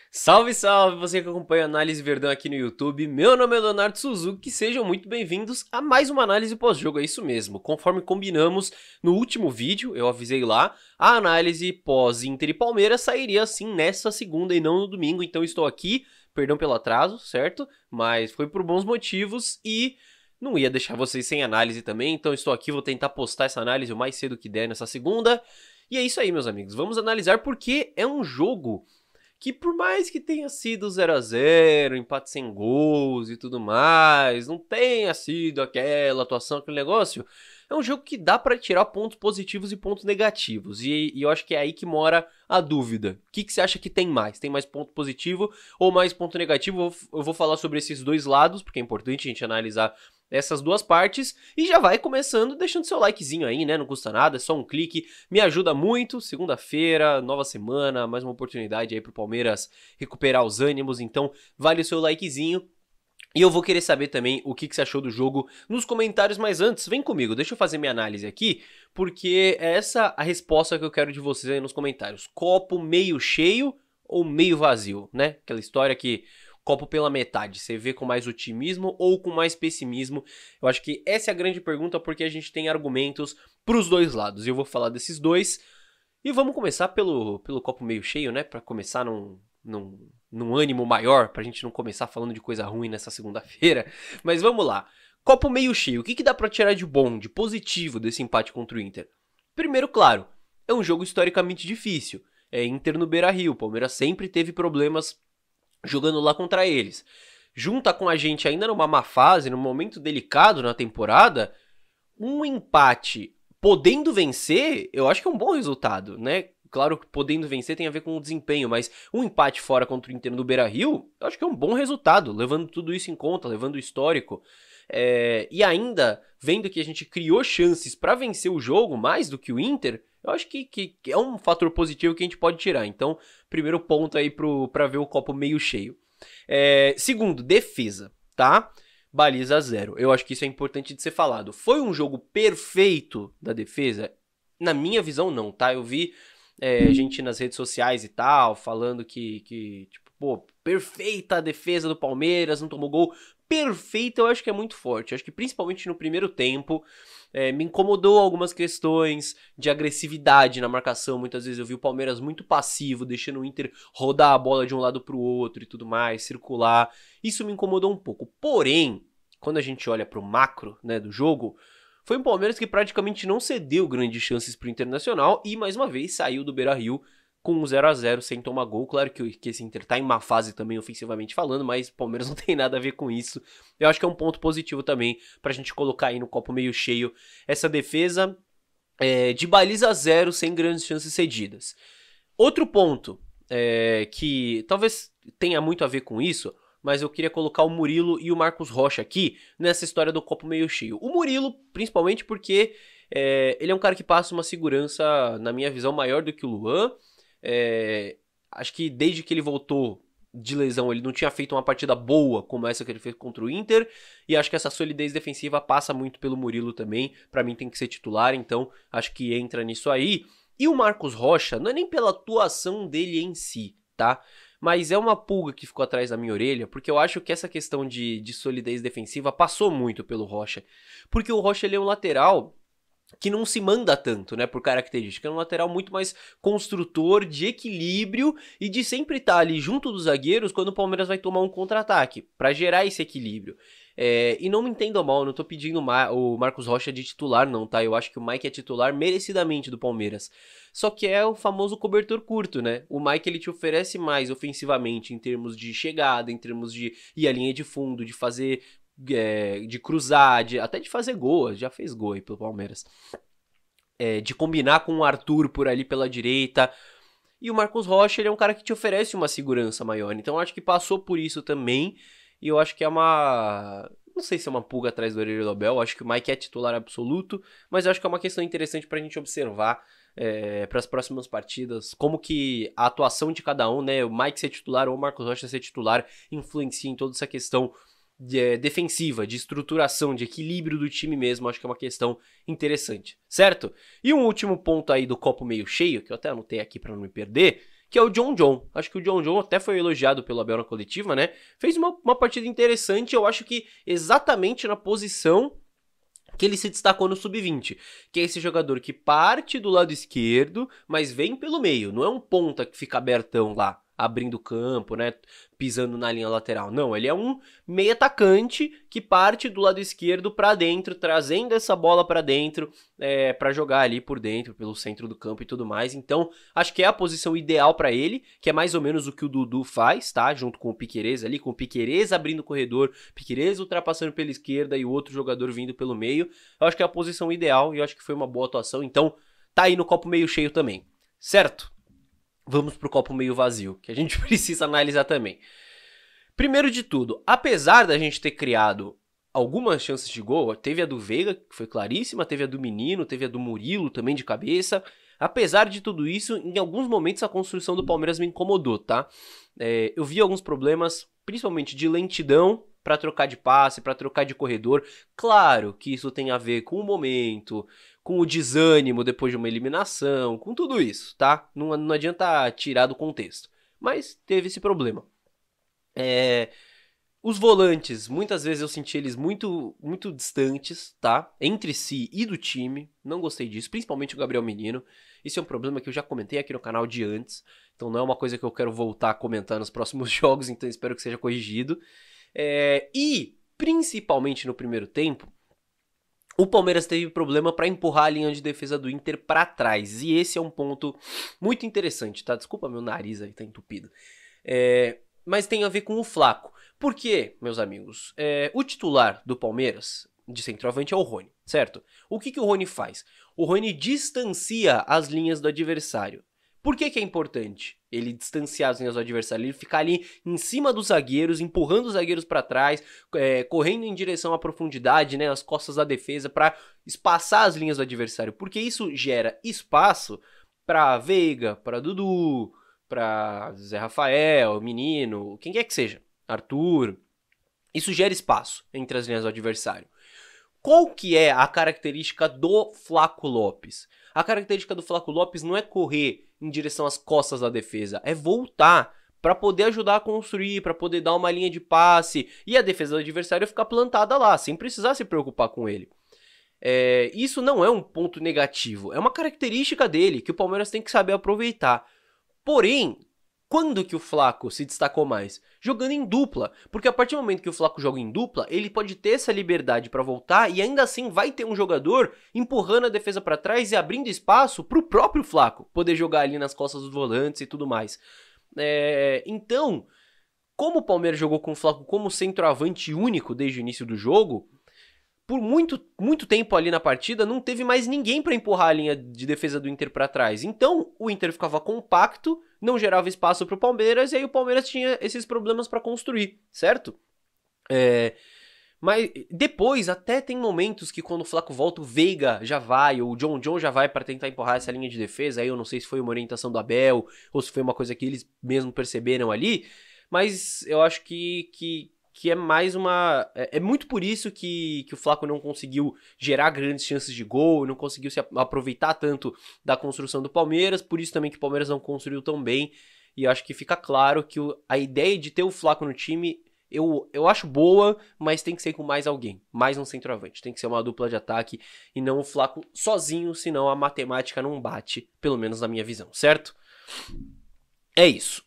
Salve, salve, você que acompanha a Análise Verdão aqui no YouTube. Meu nome é Leonardo Suzuki, sejam muito bem-vindos a mais uma análise pós-jogo, é isso mesmo. Conforme combinamos no último vídeo, eu avisei lá, a análise pós-Inter e Palmeiras sairia assim nessa segunda e não no domingo, então estou aqui, perdão pelo atraso, certo? Mas foi por bons motivos e não ia deixar vocês sem análise também, então estou aqui, vou tentar postar essa análise o mais cedo que der nessa segunda. E é isso aí, meus amigos, vamos analisar porque é um jogo que por mais que tenha sido 0 a 0, empate sem gols e tudo mais, não tenha sido aquela atuação, aquele negócio, é um jogo que dá pra tirar pontos positivos e pontos negativos, e eu acho que é aí que mora a dúvida. O que você acha que tem mais? Tem mais ponto positivo ou mais ponto negativo? Eu vou falar sobre esses dois lados, porque é importante a gente analisar essas duas partes, e já vai começando deixando seu likezinho aí, né, não custa nada, é só um clique, me ajuda muito. Segunda-feira, nova semana, mais uma oportunidade aí pro Palmeiras recuperar os ânimos, então vale o seu likezinho. E eu vou querer saber também o que você achou do jogo nos comentários, mas antes, vem comigo, deixa eu fazer minha análise aqui, porque é essa a resposta que eu quero de vocês aí nos comentários. Copo meio cheio ou meio vazio, né? Aquela história que copo pela metade, você vê com mais otimismo ou com mais pessimismo? Eu acho que essa é a grande pergunta, porque a gente tem argumentos pros dois lados, e eu vou falar desses dois. E vamos começar pelo copo meio cheio, né? Pra começar num ânimo maior, pra gente não começar falando de coisa ruim nessa segunda-feira. Mas vamos lá. Copo meio cheio, o que dá pra tirar de bom, de positivo desse empate contra o Inter? Primeiro, claro, é um jogo historicamente difícil. É Inter no Beira-Rio, o Palmeiras sempre teve problemas jogando lá contra eles. Junta com a gente ainda numa má fase, num momento delicado na temporada, um empate podendo vencer, eu acho que é um bom resultado, né? Claro que podendo vencer tem a ver com o desempenho, mas um empate fora contra o Inter no Beira-Rio, eu acho que é um bom resultado, levando tudo isso em conta, levando o histórico. E ainda, vendo que a gente criou chances para vencer o jogo mais do que o Inter, eu acho que é um fator positivo que a gente pode tirar. Então, primeiro ponto aí para ver o copo meio cheio. Segundo, defesa, tá? Baliza zero. Eu acho que isso é importante de ser falado. Foi um jogo perfeito da defesa? Na minha visão, não, tá? Eu vi gente nas redes sociais e tal, falando que tipo, pô, perfeita a defesa do Palmeiras, não tomou gol. Perfeita, eu acho que é muito forte. Eu acho que principalmente no primeiro tempo, me incomodou algumas questões de agressividade na marcação. Muitas vezes eu vi o Palmeiras muito passivo, deixando o Inter rodar a bola de um lado pro outro e tudo mais, circular. Isso me incomodou um pouco. Porém, quando a gente olha pro macro, né, do jogo, foi um Palmeiras que praticamente não cedeu grandes chances pro Internacional e, mais uma vez, saiu do Beira-Rio com um 0 a 0 sem tomar gol. Claro que esse Inter tá em má fase também ofensivamente falando, mas o Palmeiras não tem nada a ver com isso. Eu acho que é um ponto positivo também pra gente colocar aí no copo meio cheio essa defesa de baliza zero sem grandes chances cedidas. Outro ponto que talvez tenha muito a ver com isso, mas eu queria colocar o Murilo e o Marcos Rocha aqui nessa história do copo meio cheio. O Murilo, principalmente porque ele é um cara que passa uma segurança, na minha visão, maior do que o Luan. Acho que desde que ele voltou de lesão, ele não tinha feito uma partida boa como essa que ele fez contra o Inter, e acho que essa solidez defensiva passa muito pelo Murilo também. Pra mim tem que ser titular, então acho que entra nisso aí. E o Marcos Rocha, não é nem pela atuação dele em si, tá? Mas é uma pulga que ficou atrás da minha orelha, porque eu acho que essa questão de solidez defensiva passou muito pelo Rocha. Porque o Rocha, ele é um lateral que não se manda tanto, né, por característica. É um lateral muito mais construtor, de equilíbrio e de sempre estar ali junto dos zagueiros quando o Palmeiras vai tomar um contra-ataque, pra gerar esse equilíbrio. E não me entendam mal, eu não tô pedindo o Marcos Rocha de titular não, tá? Eu acho que o Mike é titular merecidamente do Palmeiras. Só que é o famoso cobertor curto, né? O Mike, ele te oferece mais ofensivamente em termos de chegada, em termos de ir à linha de fundo, de fazer de cruzar, até de fazer gol, já fez gol aí pelo Palmeiras. De combinar com o Arthur por ali pela direita. E o Marcos Rocha, ele é um cara que te oferece uma segurança maior. Então eu acho que passou por isso também. E eu acho que é uma... Não sei se é uma pulga atrás do orelha do Abel. Eu acho que o Mike é titular absoluto. Mas eu acho que é uma questão interessante pra gente observar para as próximas partidas. Como que a atuação de cada um, né? O Mike ser titular ou o Marcos Rocha ser titular influencia em toda essa questão defensiva, de estruturação, de equilíbrio do time mesmo. Acho que é uma questão interessante, certo? E um último ponto aí do copo meio cheio, que eu até anotei aqui para não me perder, que é o John John. Acho que o John John até foi elogiado pelo Abel na coletiva, né? Fez uma partida interessante, eu acho que exatamente na posição que ele se destacou no sub-20, que é esse jogador que parte do lado esquerdo, mas vem pelo meio, não é um ponta que fica abertão lá, abrindo o campo, né, pisando na linha lateral. Não, ele é um meio atacante que parte do lado esquerdo para dentro, trazendo essa bola para dentro, para jogar ali por dentro, pelo centro do campo e tudo mais. Então, acho que é a posição ideal para ele, que é mais ou menos o que o Dudu faz, tá? Junto com o Piquerez ali, com o Piquerez abrindo o corredor, Piquerez ultrapassando pela esquerda e o outro jogador vindo pelo meio. Eu acho que é a posição ideal e eu acho que foi uma boa atuação. Então, tá aí no copo meio cheio também, certo? Vamos pro copo meio vazio, que a gente precisa analisar também. Primeiro de tudo, apesar da gente ter criado algumas chances de gol, teve a do Veiga, que foi claríssima, teve a do Menino, teve a do Murilo também de cabeça. Apesar de tudo isso, em alguns momentos a construção do Palmeiras me incomodou, tá? Eu vi alguns problemas, principalmente de lentidão, para trocar de passe, para trocar de corredor. Claro que isso tem a ver com o momento, com o desânimo depois de uma eliminação, com tudo isso, tá? Não adianta tirar do contexto. Mas teve esse problema. Os volantes, muitas vezes eu senti eles muito distantes, tá? Entre si e do time. Não gostei disso, principalmente o Gabriel Menino. Isso é um problema que eu já comentei aqui no canal de antes. Então não é uma coisa que eu quero voltar a comentar nos próximos jogos, então espero que seja corrigido. E, principalmente no primeiro tempo, o Palmeiras teve problema para empurrar a linha de defesa do Inter para trás. E esse é um ponto muito interessante, tá? Desculpa, meu nariz aí tá entupido. Mas tem a ver com o Flaco. Por quê, meus amigos? O titular do Palmeiras, de centroavante, é o Rony, certo? O que o Rony faz? O Rony distancia as linhas do adversário. Por que é importante ele distanciar as linhas do adversário? Ele ficar ali em cima dos zagueiros, empurrando os zagueiros para trás, correndo em direção à profundidade, né, as costas da defesa, para espaçar as linhas do adversário. Porque isso gera espaço para Veiga, para Dudu, para Zé Rafael, Menino, quem quer que seja, Arthur. Isso gera espaço entre as linhas do adversário. Qual que é a característica do Flaco Lopes? A característica do Flaco Lopes não é correr em direção às costas da defesa, é voltar para poder ajudar a construir, para poder dar uma linha de passe e a defesa do adversário ficar plantada lá, sem precisar se preocupar com ele. Isso não é um ponto negativo, é uma característica dele que o Palmeiras tem que saber aproveitar. Porém, quando que o Flaco se destacou mais? Jogando em dupla, porque a partir do momento que o Flaco joga em dupla, ele pode ter essa liberdade para voltar e ainda assim vai ter um jogador empurrando a defesa para trás e abrindo espaço para o próprio Flaco poder jogar ali nas costas dos volantes e tudo mais. Então, como o Palmeiras jogou com o Flaco como centroavante único desde o início do jogo, por muito tempo ali na partida, não teve mais ninguém para empurrar a linha de defesa do Inter para trás. Então, o Inter ficava compacto, não gerava espaço para o Palmeiras, e aí o Palmeiras tinha esses problemas para construir, certo? Mas depois, até tem momentos que quando o Flaco volta, o Veiga já vai, ou o John John já vai para tentar empurrar essa linha de defesa. Aí eu não sei se foi uma orientação do Abel, ou se foi uma coisa que eles mesmo perceberam ali, mas eu acho que é mais uma... É muito por isso que o Flaco não conseguiu gerar grandes chances de gol, não conseguiu se aproveitar tanto da construção do Palmeiras, por isso também que o Palmeiras não construiu tão bem, e eu acho que fica claro que a ideia de ter o Flaco no time, eu acho boa, mas tem que ser com mais alguém, mais um centroavante, tem que ser uma dupla de ataque, e não o Flaco sozinho, senão a matemática não bate, pelo menos na minha visão, certo? É isso.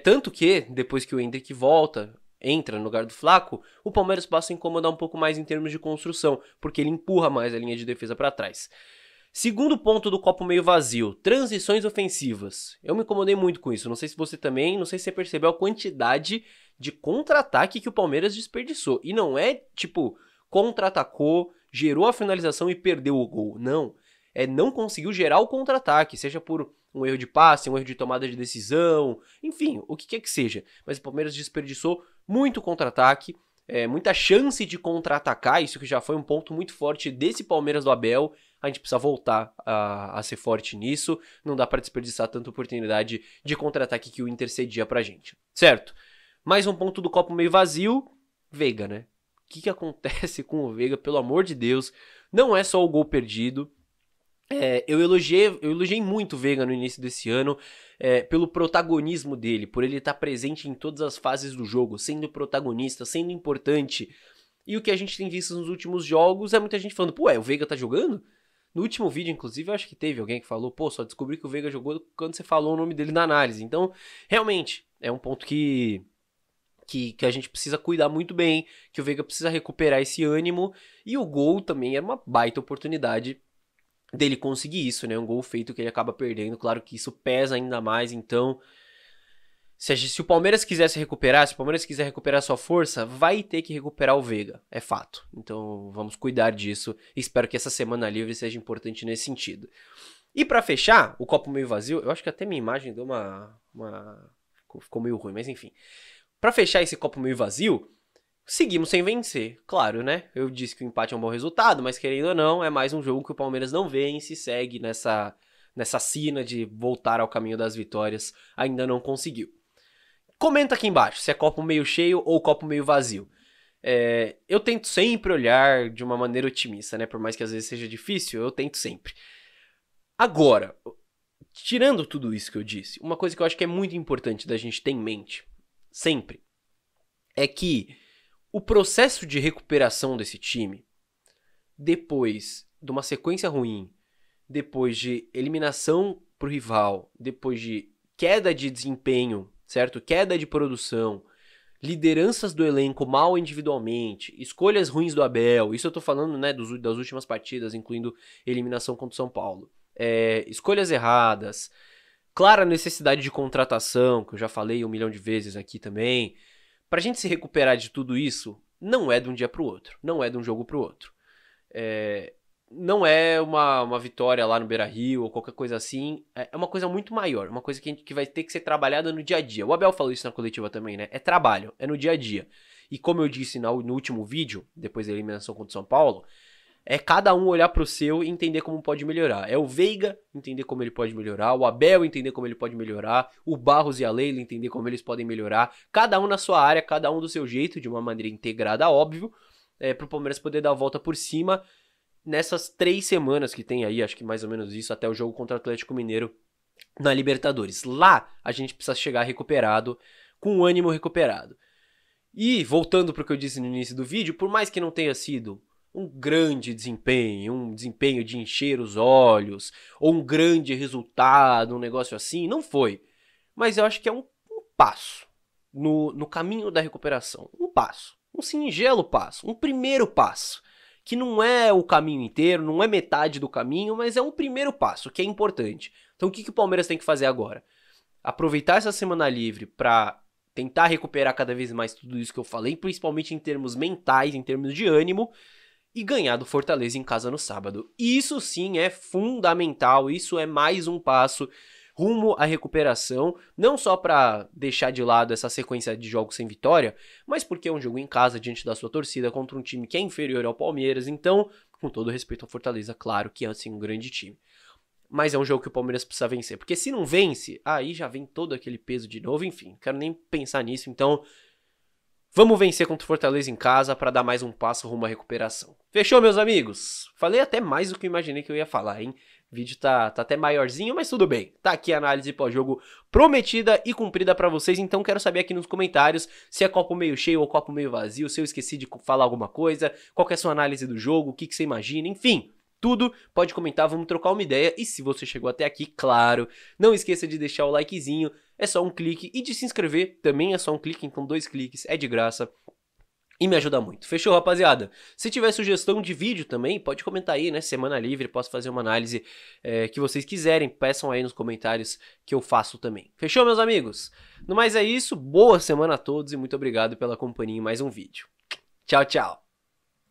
Tanto que, depois que o Endrick volta... entra no lugar do Flaco, o Palmeiras passa a incomodar um pouco mais em termos de construção, porque ele empurra mais a linha de defesa para trás. Segundo ponto do copo meio vazio, transições ofensivas. Eu me incomodei muito com isso, não sei se você também, não sei se você percebeu a quantidade de contra-ataque que o Palmeiras desperdiçou. E não é tipo, contra-atacou, gerou a finalização e perdeu o gol. Não, não conseguiu gerar o contra-ataque, seja por um erro de passe, um erro de tomada de decisão, enfim, o que quer que seja. Mas o Palmeiras desperdiçou muito contra-ataque, muita chance de contra-atacar, isso que já foi um ponto muito forte desse Palmeiras do Abel. A gente precisa voltar a ser forte nisso, não dá para desperdiçar tanta oportunidade de contra-ataque que o Inter cedia pra gente, certo? Mais um ponto do copo meio vazio, Veiga, né? O que acontece com o Veiga, pelo amor de Deus? Não é só o gol perdido, Eu elogiei muito o Veiga no início desse ano, pelo protagonismo dele, por ele estar presente em todas as fases do jogo, sendo protagonista, sendo importante. E o que a gente tem visto nos últimos jogos é muita gente falando, pô, o Veiga tá jogando? No último vídeo, inclusive, eu acho que teve alguém que falou, pô, só descobri que o Veiga jogou quando você falou o nome dele na análise. Então, realmente, é um ponto que a gente precisa cuidar muito bem, que o Veiga precisa recuperar esse ânimo, e o gol também era uma baita oportunidade dele conseguir isso, né? Um gol feito que ele acaba perdendo, claro que isso pesa ainda mais, então se o Palmeiras quiser se recuperar, se o Palmeiras quiser recuperar sua força, vai ter que recuperar o Veiga, é fato. Então vamos cuidar disso, espero que essa semana livre seja importante nesse sentido. E pra fechar, o copo meio vazio, eu acho que até minha imagem deu ficou meio ruim, mas enfim. Pra fechar esse copo meio vazio, seguimos sem vencer, claro, né? Eu disse que o empate é um bom resultado, mas querendo ou não, é mais um jogo que o Palmeiras não vence e segue nessa sina de voltar ao caminho das vitórias, ainda não conseguiu. Comenta aqui embaixo se é copo meio cheio ou copo meio vazio. Eu tento sempre olhar de uma maneira otimista, né? Por mais que às vezes seja difícil, eu tento sempre. Agora, tirando tudo isso que eu disse, uma coisa que eu acho que é muito importante da gente ter em mente, sempre, é que o processo de recuperação desse time, depois de uma sequência ruim, depois de eliminação pro rival, depois de queda de desempenho, certo? Queda de produção, lideranças do elenco mal individualmente, escolhas ruins do Abel, isso eu tô falando, né, das últimas partidas, incluindo eliminação contra o São Paulo. Escolhas erradas, clara necessidade de contratação, que eu já falei 1 milhão de vezes aqui também. Pra gente se recuperar de tudo isso, não é de um dia pro outro, não é de um jogo pro outro. Não é uma vitória lá no Beira-Rio ou qualquer coisa assim, é uma coisa muito maior, uma coisa que vai ter que ser trabalhada no dia a dia. O Abel falou isso na coletiva também, né? É trabalho, é no dia a dia. E como eu disse no último vídeo, depois da eliminação contra o São Paulo, é cada um olhar pro seu e entender como pode melhorar. É o Veiga entender como ele pode melhorar, o Abel entender como ele pode melhorar, o Barros e a Leila entender como eles podem melhorar, cada um na sua área, cada um do seu jeito, de uma maneira integrada, óbvio, pro Palmeiras poder dar a volta por cima nessas 3 semanas que tem aí, acho que mais ou menos isso, até o jogo contra o Atlético Mineiro na Libertadores. Lá a gente precisa chegar recuperado, com o ânimo recuperado. E voltando pro que eu disse no início do vídeo, por mais que não tenha sido um grande desempenho, um desempenho de encher os olhos, ou um grande resultado, um negócio assim, não foi. Mas eu acho que é um passo no caminho da recuperação. Um passo, um singelo passo, um primeiro passo. Que não é o caminho inteiro, não é metade do caminho, mas é um primeiro passo, que é importante. Então o que o Palmeiras tem que fazer agora? Aproveitar essa semana livre para tentar recuperar cada vez mais tudo isso que eu falei, principalmente em termos mentais, em termos de ânimo, e ganhar do Fortaleza em casa no sábado. Isso sim é fundamental, isso é mais um passo rumo à recuperação, não só para deixar de lado essa sequência de jogos sem vitória, mas porque é um jogo em casa diante da sua torcida contra um time que é inferior ao Palmeiras, então, com todo respeito ao Fortaleza, claro que é assim um grande time. Mas é um jogo que o Palmeiras precisa vencer, porque se não vence, aí já vem todo aquele peso de novo, enfim, não quero nem pensar nisso, então vamos vencer contra o Fortaleza em casa para dar mais um passo rumo à recuperação. Fechou, meus amigos? Falei até mais do que eu imaginei que eu ia falar, hein? O vídeo tá até maiorzinho, mas tudo bem. Tá aqui a análise pós-jogo prometida e cumprida pra vocês, então quero saber aqui nos comentários se é copo meio cheio ou copo meio vazio, se eu esqueci de falar alguma coisa, qual que é a sua análise do jogo, o que você imagina, enfim. Tudo, pode comentar, vamos trocar uma ideia. E se você chegou até aqui, claro, não esqueça de deixar o likezinho, é só um clique. E de se inscrever, também é só um clique, então 2 cliques, é de graça. E me ajuda muito. Fechou, rapaziada? Se tiver sugestão de vídeo também, pode comentar aí, né? Semana livre, posso fazer uma análise que vocês quiserem. Peçam aí nos comentários que eu faço também. Fechou, meus amigos? No mais é isso, boa semana a todos e muito obrigado pela companhia em mais um vídeo. Tchau, tchau.